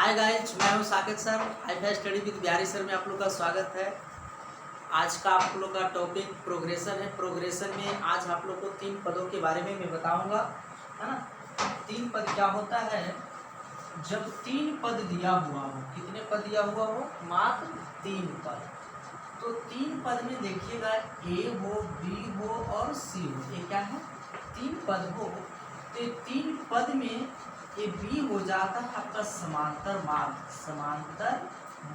Hi guys, मैं हूं Saket sir. High study with Bihari sir में आप लोग का स्वागत है। आज का आप लोग का टॉपिक प्रोग्रेशन है। प्रोग्रेशन में आज आप लोग को 3 पदों के बारे में मैं बताऊंगा, है ना। 3 पद क्या होता है? जब 3 पद दिया हुआ हो। कितने पद दिया हुआ हो? मात्र 3 पद। तो 3 पद में देखिएगा, ए हो, बी हो और सी हो। ये क्या है? 3 पद हो। तो 3 पद में ये बी हो जाता है आपका समांतर मार्ग। समांतर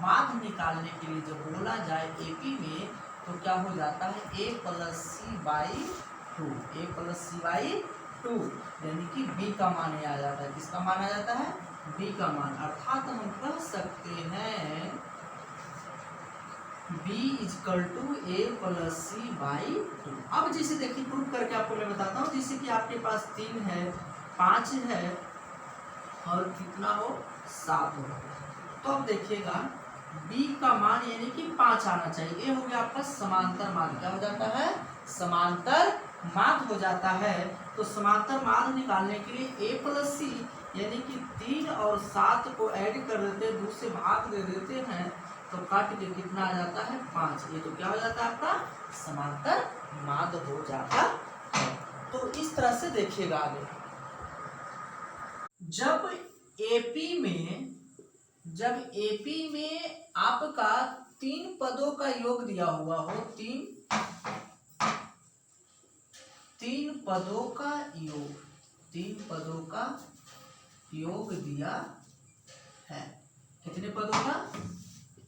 मार्ग निकालने के लिए जब बोला जाए एपी में, तो क्या हो जाता है? a plus C by 2। A plus C by 2 यानी कि बी का मान आ जाता है। किसका मान आ जाता है? बी का मान। अर्थात हम कह सकते हैं b is equal to A plus C by 2। अब जैसे देखिए, प्रूफ करके आपको मैं बताता हूँ। जैसे कि आपके पास 3 है, 5 है और कितना हो? 7 हो। तो अब देखिएगा, b का मान यानी कि 5 आना चाहिए। ये हो गया आपका समांतर मार्ग। क्या हो जाता है? समांतर मार्ग हो जाता है। तो समांतर मार्ग निकालने के लिए a प्लस सी यानी कि 3 और 7 को ऐड कर देते हैं, 2 से भाग दे देते हैं, तो काट के कितना आ जाता है? 5। ये तो क्या हो जाता है? आपका समांतर मार्ग हो जाता है। तो इस तरह से देखिएगा आगे। जब एपी में आपका 3 पदों का योग दिया हुआ हो, 3 पदों का योग, 3 पदों का योग दिया है। कितने पदों का?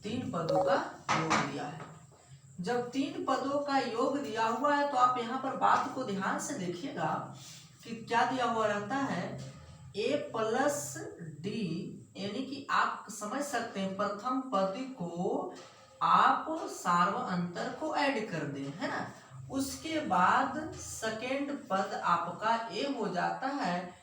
3 पदों का योग दिया है। जब 3 पदों का योग दिया हुआ है, तो आप यहाँ पर बात को ध्यान से देखिएगा कि क्या दिया हुआ रहता है? a प्लस डी यानी कि आप समझ सकते हैं, प्रथम पद को आप सार्व अंतर को ऐड कर दें, है ना। उसके बाद सेकेंड पद आपका a हो जाता है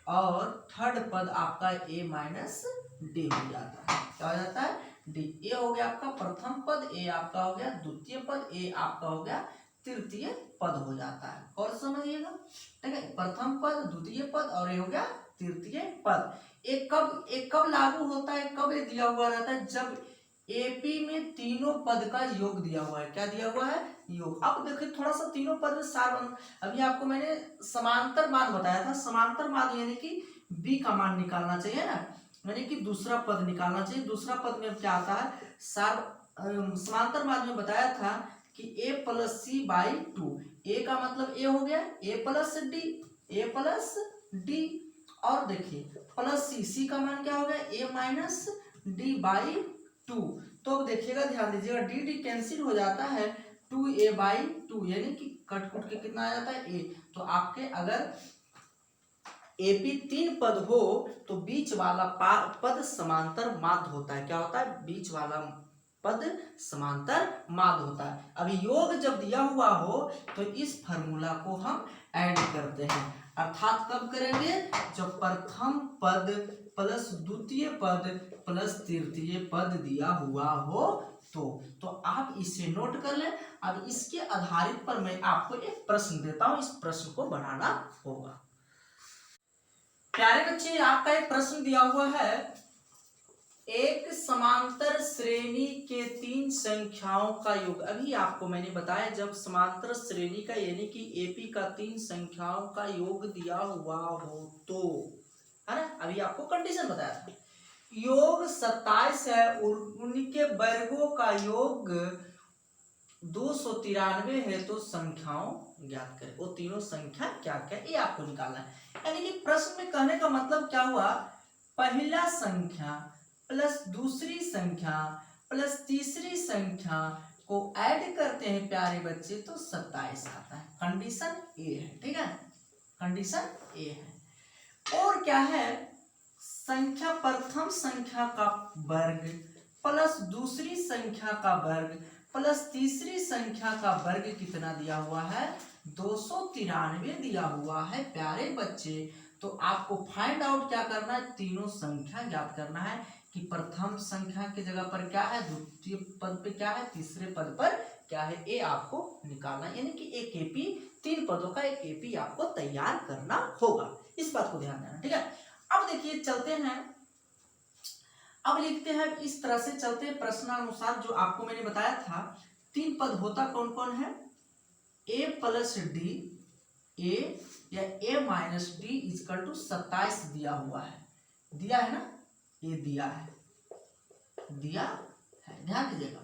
और थर्ड पद आपका a माइनस डी हो जाता है। क्या हो जाता है? डी। ए हो गया आपका प्रथम पद, ए आपका हो गया द्वितीय पद, ए आपका हो गया तृतीय पद हो जाता है। और समझिएगा, ठीक है। प्रथम पद, द्वितीय पद और ये हो गया तृतीय पद। एक कब लागू होता है? कब ये दिया हुआ रहता है? जब एपी में तीनों पद का योग दिया हुआ है। क्या दिया हुआ है? योग। अब देखिए थोड़ा सा तीनों पद में सार, अभी आपको मैंने समांतर मान बताया था। समांतर मान यानी कि बी का मान निकालना चाहिए ना, यानी कि दूसरा पद निकालना चाहिए। दूसरा पद में क्या आता है? समांतर मान में बताया था कि a प्लस सी बाई 2। ए का मतलब ए हो गया a plus D, A plus D. और देखिए प्लस सी, सी का मान क्या हो गया? a minus D by 2। तो अब देखिएगा, ध्यान दीजिएगा, डी डी कैंसिल हो जाता है, 2a बाई 2 यानी कि कट कुट के कितना आ जाता है? a। तो आपके अगर एपी 3 पद हो तो बीच वाला पद समांतर माध्य होता है। क्या होता है? बीच वाला पद समांतर माध्य होता है। अभी योग जब दिया हुआ हो तो इस फार्मूला को हम ऐड करते हैं। अर्थात कब करेंगे? जब प्रथम पद प्लस द्वितीय पद प्लस तृतीय पद दिया हुआ हो तो आप इसे नोट कर लें। अब इसके आधारित पर मैं आपको एक प्रश्न देता हूं, इस प्रश्न को बनाना होगा। प्यारे बच्चे, आपका एक प्रश्न दिया हुआ है, एक समांतर श्रेणी के 3 संख्याओं का योग। अभी आपको मैंने बताया, जब समांतर श्रेणी का यानी कि एपी का 3 संख्याओं का योग दिया हुआ हो तो, है ना। अभी आपको कंडीशन बताया था, योग 27 है, उनके वर्गों का योग 293 है, तो संख्याओं ज्ञात करें। वो तीनों संख्या क्या क्या, ये आपको निकालना है। यानी कि प्रश्न में कहने का मतलब क्या हुआ? पहला संख्या प्लस दूसरी संख्या प्लस तीसरी संख्या को ऐड करते हैं प्यारे बच्चे, तो 27 आता है। कंडीशन ए है, ठीक है। कंडीशन ए है। और क्या है? संख्या, प्रथम संख्या का वर्ग प्लस दूसरी संख्या का वर्ग प्लस तीसरी संख्या का वर्ग कितना दिया हुआ है? 293 दिया हुआ है प्यारे बच्चे। तो आपको फाइंड आउट क्या करना है? तीनों संख्या ज्ञात करना है कि प्रथम संख्या की जगह पर क्या है, द्वितीय पद पे क्या है, तीसरे पद पर क्या है, ये आपको निकालना है। यानी कि एक एपी, 3 पदों का एक एपी आपको तैयार करना होगा। इस बात को ध्यान देना, ठीक है। अब देखिए चलते हैं अब लिखते हैं, इस तरह से चलते हैं प्रश्नानुसार जो आपको मैंने बताया था। 3 पद होता कौन कौन है? a प्लस डी, ए या a minus D is equal to 27 दिया हुआ है। दिया है ना, ये दिया है, ध्यान दीजिएगा।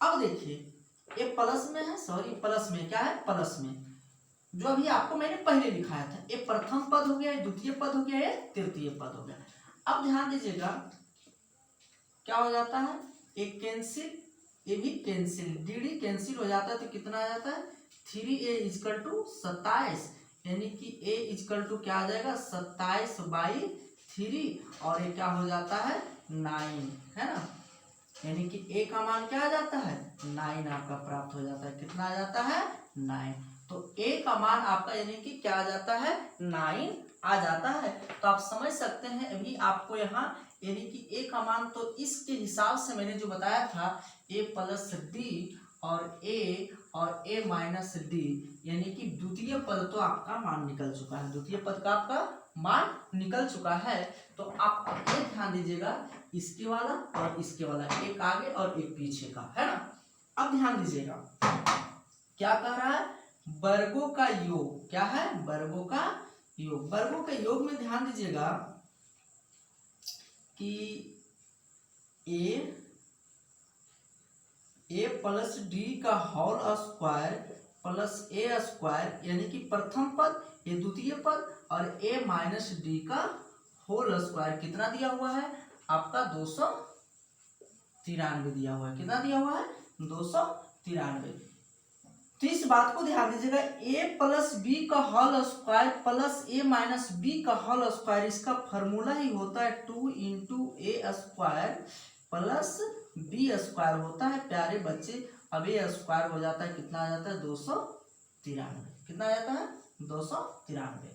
अब देखिए ये प्लस में है, सॉरी प्लस में, क्या है प्लस में, जो अभी आपको मैंने पहले लिखाया था। ये प्रथम पद हो गया, ये द्वितीय पद हो गया, ये तृतीय पद हो गया। अब ध्यान दीजिएगा क्या हो जाता है, एक कैंसिल, ये भी कैंसिल, डी कैंसिल हो जाता है तो कितना आ जाता है 3a इजकल टू 27, यानी कि a इजकल टू क्या आ जाएगा 27/3 और ये क्या हो जाता है 9, है ना, यानी कि a का मान क्या आ जाता है 9 आपका प्राप्त हो जाता है। कितना आ जाता है 9, तो a का मान आपका यानी कि क्या आ जाता है 9 आ जाता है। तो आप समझ सकते हैं अभी आपको यहाँ यानी कि a का मान, तो इसके हिसाब से मैंने जो बताया था a प्लस डी और a माइनस डी, यानी कि द्वितीय पद तो आपका मान निकल चुका है, द्वितीय पद का आपका मान निकल चुका है। तो आप ये ध्यान दीजिएगा, इसके वाला और इसके वाला, एक आगे और एक पीछे का, है ना। अब ध्यान दीजिएगा क्या कह रहा है, वर्गों का योग, क्या है वर्गों का योग। वर्गों के योग में ध्यान दीजिएगा कि ए प्लस डी का whole square plus A square, यानी कि प्रथम पद, ये द्वितीय पद, और ए माइनस डी का होल स्क्वायर कितना दिया हुआ है आपका 293 दिया हुआ है। कितना दिया हुआ है 293। तो इस बात को ध्यान दीजिएगा, a प्लस बी का whole square plus A minus B का होल स्क्वायर, इसका फॉर्मूला ही होता है 2 इंटू ए स्क्वायर प्लस बी स्क्वायर होता है प्यारे बच्चे। अब ए स्क्वायर हो जाता है, कितना आ जाता है 293। कितना आ जाता है 293।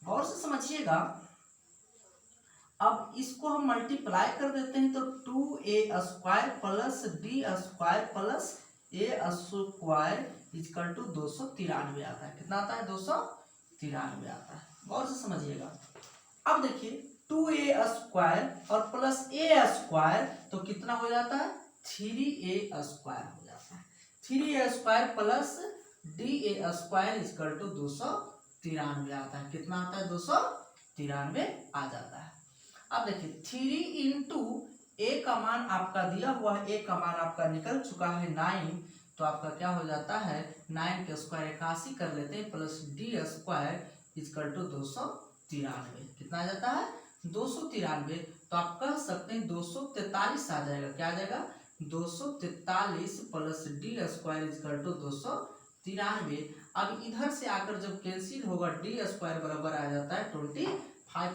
गौर से समझिएगा, अब इसको हम मल्टीप्लाई कर देते हैं तो 2a square plus D square plus A square equal to 293 आता है। कितना आता है 293 आता है। गौर से समझिएगा। अब देखिए 2a स्क्वायर और प्लस ए स्क्वायर तो कितना हो जाता है 3a स्क्वायर हो जाता है। 3a square plus D A square equal to 293 आता है। कितना आता है 293 आ जाता है। अब देखिए 3 इंटू ए का मान आपका दिया हुआ है, ए का मान आपका निकल चुका है 9, तो आपका क्या हो जाता है 9 के स्क्वायर 81 कर लेते हैं plus D square equal to 293। कितना आ जाता है 293। तो आप कह सकते हैं 243 आ जाएगा। क्या आ जाएगा 243 plus D square equal to 293। अब इधर से आकर जब कैंसिल होगा डी स्क्वायर बराबर आ जाता है 25,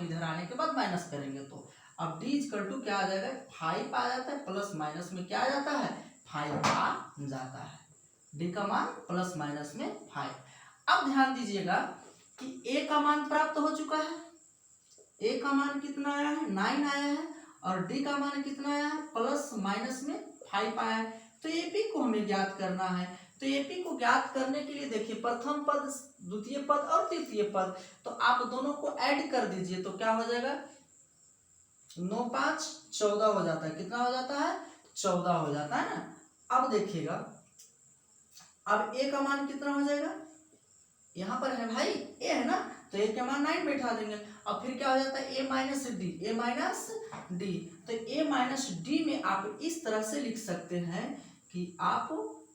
इधर आने के बाद माइनस करेंगे तो अब डी इक्वल टू क्या आ जाएगा 5 आ जाता है, प्लस माइनस में क्या आ जाता है 5 आ जाता है। डी का मान प्लस माइनस में 5। अब ध्यान दीजिएगा कि ए का मान प्राप्त हो चुका है। ए का मान कितना आया है 9 आया है और डी का मान कितना आया है प्लस माइनस में 5 आया है। तो एपी को हमें ज्ञात करना है। तो एपी को ज्ञात करने के लिए देखिए प्रथम पद, द्वितीय पद और तृतीय पद, तो आप दोनों को ऐड कर दीजिए तो क्या हो जाएगा 9 5 14 हो जाता है। कितना हो जाता है 14 हो जाता है ना। अब देखिएगा अब ए का मान कितना हो जाएगा, यहाँ पर है भाई ए है ना, तो ए का मान 9 बैठा देंगे। अब फिर क्या हो जाता है ए माइनस डी, ए माइनस डी, तो ए माइनस डी में आप इस तरह से लिख सकते हैं कि आप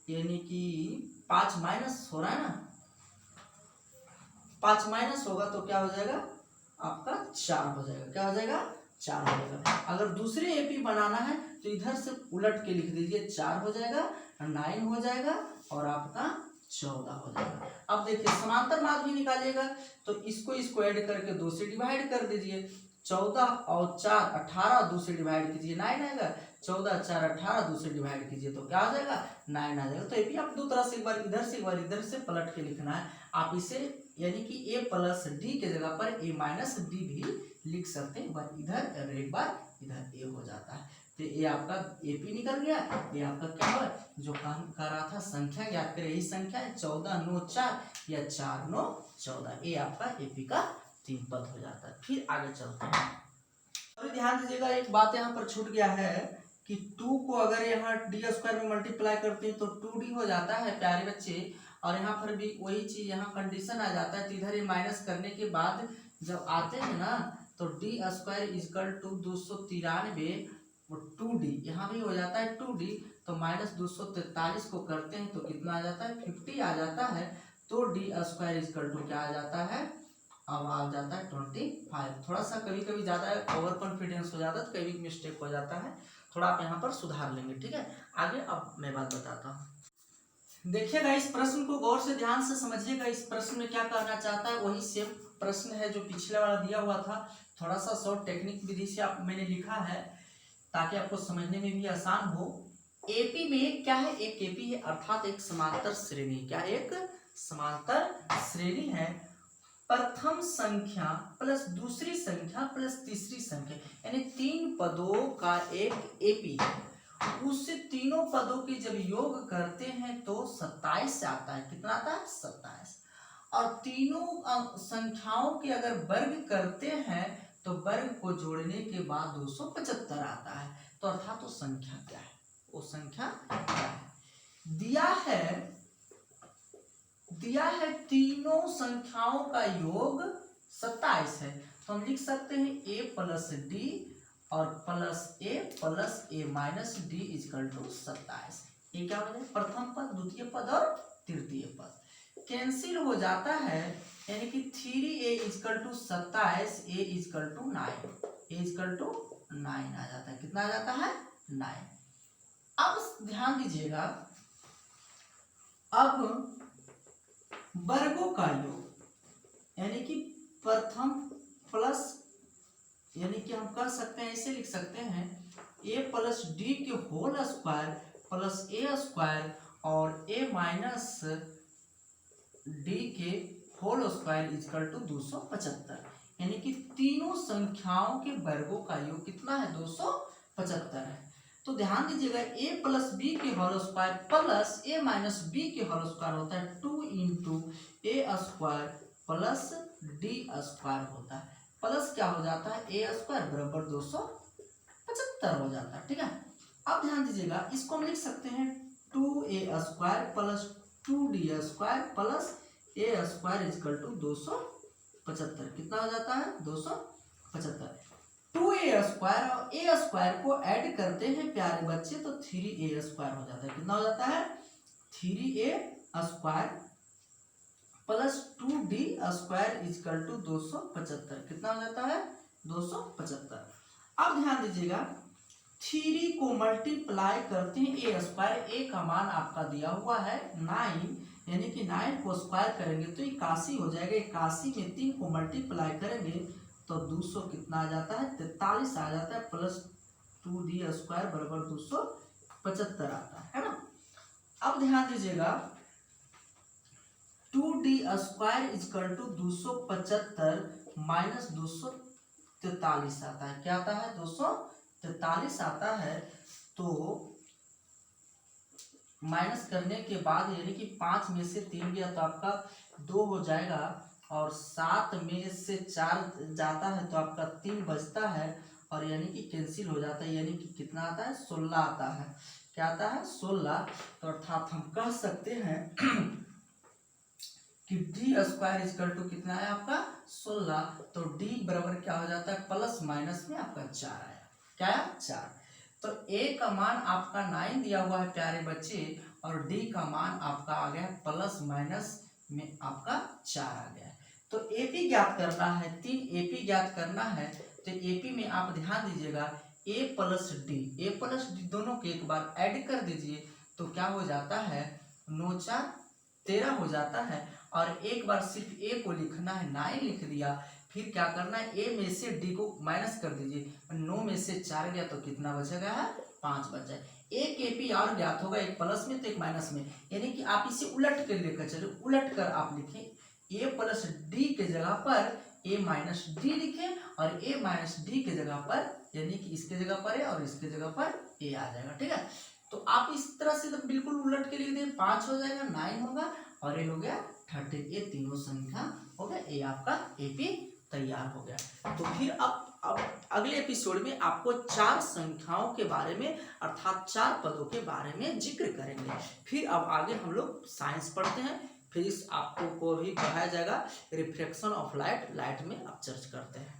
यानी कि 5 माइनस हो रहा है ना, 5 माइनस होगा तो क्या हो जाएगा आपका 4 हो जाएगा। क्या हो जाएगा 4 हो जाएगा। अगर दूसरे एपी बनाना है तो इधर से उलट के लिख दीजिए 4 हो जाएगा, 9 हो जाएगा और आपका 14 हो जाएगा। अब देखिए समांतर मार्ग भी निकालिएगा तो इसको ऐड करके 2 से डिवाइड कर दीजिए। 14 और 4 18, 2 से डिवाइड कीजिए 9 आएगा। 14 4 18, 2 से डिवाइड कीजिए तो क्या आ जाएगा 9 आ जाएगा। तो ये भी आप दो तरह से, एक बार इधर से एक बार इधर से पलट के लिखना है। आप इसे यानी कि ए प्लस डी के जगह पर ए माइनस डी भी लिख सकते हैं। एक बार इधर और एक बार इधर ए हो जाता है। तो ये आपका एपी निकल गया। ये आपका क्या हुआ जो काम कर रहा था संख्या ज्ञात करें, यही संख्या है 14 9 4 या 4 9 14। ये आपका एपी का 3 पद हो जाता है। फिर आगे चलते हैं। ध्यान दीजिएगा, एक बात यहाँ पर छूट गया है कि 2 को अगर यहाँ डी स्क्वायर में मल्टीप्लाई करते हैं तो 2d हो जाता है प्यारे बच्चे। और यहाँ पर भी वही चीज, यहाँ कंडीशन आ जाता है, तो इधर ये माइनस करने के बाद जब आते हैं ना तो D square is equal to 293, 2d यहाँ भी हो जाता है 2d, तो माइनस 243 को करते हैं तो कितना आ जाता है 50 आ जाता है। तो डी स्क्वायर इजकल टू क्या आ जाता है, अब आ जाता है 25। थोड़ा सा कभी कभी ज़्यादा ओवर कॉन्फिडेंस हो जाता है तो कभी मिस्टेक हो जाता है, थोड़ा आप यहाँ पर सुधार लेंगे, ठीक है। आगे अब मैं बात बताता हूँ। देखिएगा इस प्रश्न को गौर से ध्यान से समझिएगा, इस प्रश्न में क्या कहना चाहता है, वही सेम प्रश्न है जो पिछले वाला दिया हुआ था, थोड़ा सा शॉर्ट टेक्निक विधि से आप मैंने लिखा है ताकि आपको समझने में भी आसान हो। एपी में क्या है, एक एपी है अर्थात एक समांतर श्रेणी, क्या एक समांतर श्रेणी है। प्रथम संख्या प्लस दूसरी संख्या प्लस तीसरी संख्या यानी 3 पदों का एक एपी है, उससे तीनों पदों के जब योग करते हैं तो 27 आता है। कितना आता है 27। और तीनों संख्याओं के अगर वर्ग करते हैं तो वर्ग को जोड़ने के बाद 275 आता है। तो अर्थात वो संख्या क्या है, वो संख्या क्या है, दिया है तीनों संख्याओं का योग 27 है। तो हम लिख सकते हैं a प्लस डी और plus A minus D is equal to 27। ये क्या हो जाए, प्रथम पद, द्वितीय पद और तृतीय पद कैंसिल हो जाता है, यानी कि 3a is equal to 27, a is equal to 9, a is equal to 9 आ जाता है। कितना आ जाता है 9। अब ध्यान दीजिएगा, अब वर्गों का योग यानी कि प्रथम प्लस, यानी कि हम कर सकते हैं ऐसे लिख सकते हैं a प्लस डी के whole square plus A square और a माइनस डी के होल स्क्वायर इजकल टू 275, यानी कि तीनों संख्याओं के वर्गों का योग कितना है 275 है। तो ध्यान दीजिएगा a प्लस बी के whole square plus A minus B के होल स्क्वायर होता है 2 इंटू ए स्क्वायर प्लस डी स्क्वायर होता है, प्लस क्या हो जाता है ए स्क्वायर बराबर 275 हो जाता है, ठीक है। अब ध्यान दीजिएगा, इसको हम लिख सकते हैं 2a square plus 2d square plus A square is equal to 275। कितना हो जाता है 275। 2a स्क्वायर और ए स्क्वायर को ऐड करते हैं प्यारे बच्चे तो 3a स्क्वायर हो जाता है। कितना हो जाता है 3a square plus 2d square is equal to 275। कितना हो जाता है 275। अब ध्यान दीजिएगा, 3 को मल्टीप्लाई करते हैं ए स्क्वायर, ए का मान आपका दिया हुआ है 9, यानी कि 9 को स्क्वायर करेंगे तो 81 हो जाएगा। 81 में 3 को मल्टीप्लाई करेंगे तो 200 कितना आ जाता है 43 आ जाता है, प्लस 2d स्क्वायर बराबर 275 आता है ना। अब ध्यान दीजिएगा, 2d square is equal to 275 minus 243 आता है। क्या आता है 243 आता है। तो माइनस करने के बाद यानी कि 5 में से 3 गया तो आपका 2 हो जाएगा और 7 में से 4 जाता है तो आपका 3 बचता है और यानी कि कैंसिल हो जाता है, यानी कि कितना आता है 16 आता है। क्या आता है 16। तो अर्थात हम कह सकते हैं कि डी स्क्वायर इजकल टू कितना है आपका 16। तो डी बराबर क्या हो जाता है प्लस माइनस में आपका 4 आया। क्या है 4। तो ए का मान आपका 9 दिया हुआ है प्यारे बच्चे और डी का मान आपका आ गया प्लस माइनस में आपका 4 आ गया। तो एपी ज्ञात करना है, 3 एपी ज्ञात करना है। तो एपी में आप ध्यान दीजिएगा ए प्लस डी दोनों के एक बार ऐड कर दीजिए तो क्या हो जाता है 9 4 13 हो जाता है। और एक बार सिर्फ ए को लिखना है 9 लिख दिया, फिर क्या करना है ए में से डी को माइनस कर दीजिए, 9 में से 4 गया तो कितना बचेगा है 5 बचा। एक एपी और ज्ञात होगा, एक प्लस में तो एक माइनस में, यानी कि आप इसे उलट कर लेकर चले, उलट कर आप लिखें ए प्लस डी के जगह पर ए माइनस डी लिखें और ए माइनस डी के जगह पर यानी कि इसके जगह पर ए और इसके जगह पर ए आ जाएगा, ठीक है। तो आप इस तरह से तो बिल्कुल उलट के लिख दें, 5 हो जाएगा 9 होगा और ए हो गया 30। ये तीनों संख्या हो गया, ए आपका एपी तैयार हो गया। तो फिर अब अब अगले एपिसोड में आपको 4 संख्याओं के बारे में अर्थात 4 पदों के बारे में जिक्र करेंगे। फिर अब आगे हम लोग साइंस पढ़ते हैं, फिर इस आपको को भी पढ़ाया जाएगा रिफ्रैक्शन ऑफ लाइट, लाइट में अब चर्चा करते हैं।